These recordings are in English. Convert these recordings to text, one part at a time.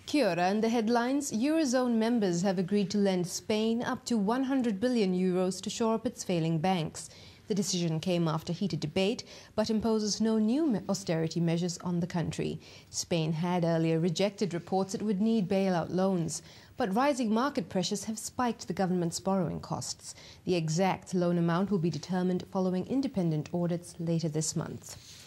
Kia ora, in the headlines, Eurozone members have agreed to lend Spain up to 100 billion euros to shore up its failing banks. The decision came after heated debate, but imposes no new austerity measures on the country. Spain had earlier rejected reports it would need bailout loans, but rising market pressures have spiked the government's borrowing costs. The exact loan amount will be determined following independent audits later this month.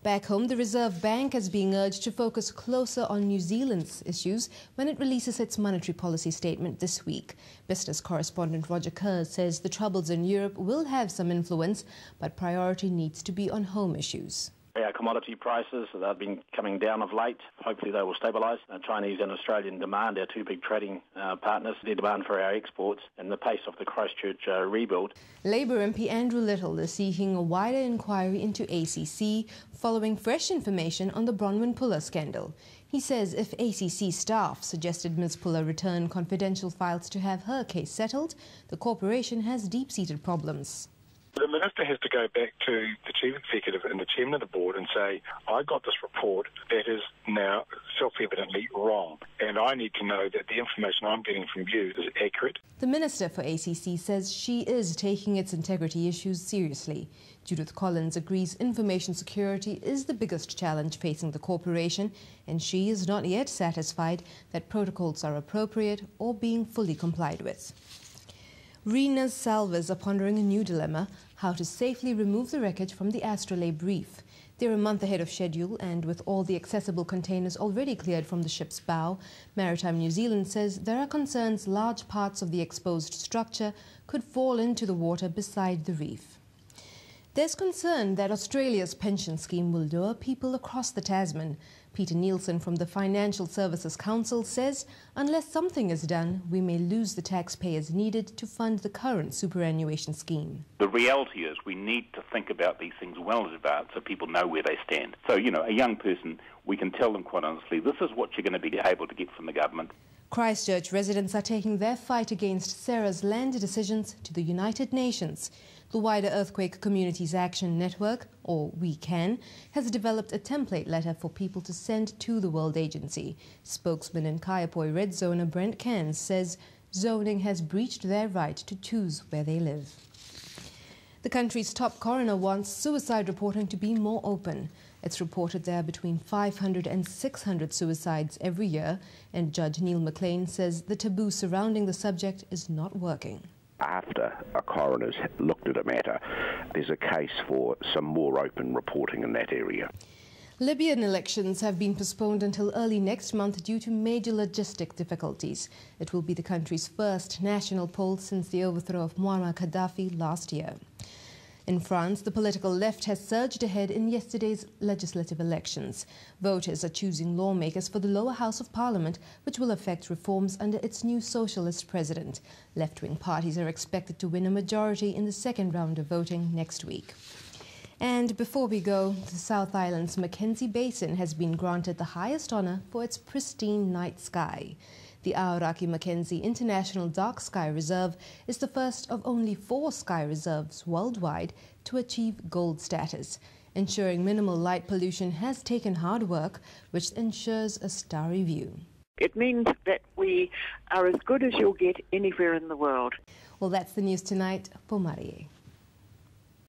Back home, the Reserve Bank is being urged to focus closer on New Zealand's issues when it releases its monetary policy statement this week. Business correspondent Roger Kerr says the troubles in Europe will have some influence, but priority needs to be on home issues. Our commodity prices have been coming down of late. Hopefully they will stabilise. Chinese and Australian demand, our two big trading partners, their demand for our exports and the pace of the Christchurch rebuild. Labour MP Andrew Little is seeking a wider inquiry into ACC following fresh information on the Bronwyn-Puller scandal. He says if ACC staff suggested Ms. Puller return confidential files to have her case settled, the corporation has deep-seated problems. The Minister has to go back to the Chief Executive and the Chairman of the Board and say, I got this report that is now self-evidently wrong, and I need to know that the information I'm getting from you is accurate. The Minister for ACC says she is taking its integrity issues seriously. Judith Collins agrees information security is the biggest challenge facing the corporation, and she is not yet satisfied that protocols are appropriate or being fully complied with. Renas Salvas are pondering a new dilemma: how to safely remove the wreckage from the Astrolabe reef. They're a month ahead of schedule, and with all the accessible containers already cleared from the ship's bow, Maritime New Zealand says there are concerns large parts of the exposed structure could fall into the water beside the reef. There's concern that Australia's pension scheme will lure people across the Tasman. Peter Nielsen from the Financial Services Council says unless something is done, we may lose the taxpayers needed to fund the current superannuation scheme. The reality is we need to think about these things well in advance so people know where they stand. So, a young person, we can tell them quite honestly, this is what you're going to be able to get from the government. Christchurch residents are taking their fight against Sarah's land decisions to the United Nations. The wider Earthquake Communities Action Network, or We Can, has developed a template letter for people to send to the World Agency. Spokesman in Kaiapoi Red Zoner Brent Cairns says zoning has breached their right to choose where they live. The country's top coroner wants suicide reporting to be more open. It's reported there are between 500 and 600 suicides every year, and Judge Neil McLean says the taboo surrounding the subject is not working. After a coroner's looked at a matter, there's a case for some more open reporting in that area. Libyan elections have been postponed until early next month due to major logistic difficulties. It will be the country's first national poll since the overthrow of Muammar Gaddafi last year. In France, the political left has surged ahead in yesterday's legislative elections. Voters are choosing lawmakers for the lower house of parliament, which will affect reforms under its new socialist president. Left-wing parties are expected to win a majority in the second round of voting next week. And before we go, the South Island's Mackenzie Basin has been granted the highest honour for its pristine night sky. The Aoraki Mackenzie International Dark Sky Reserve is the first of only 4 sky reserves worldwide to achieve gold status. Ensuring minimal light pollution has taken hard work, which ensures a starry view. It means that we are as good as you'll get anywhere in the world. Well, that's the news tonight. Po Marie.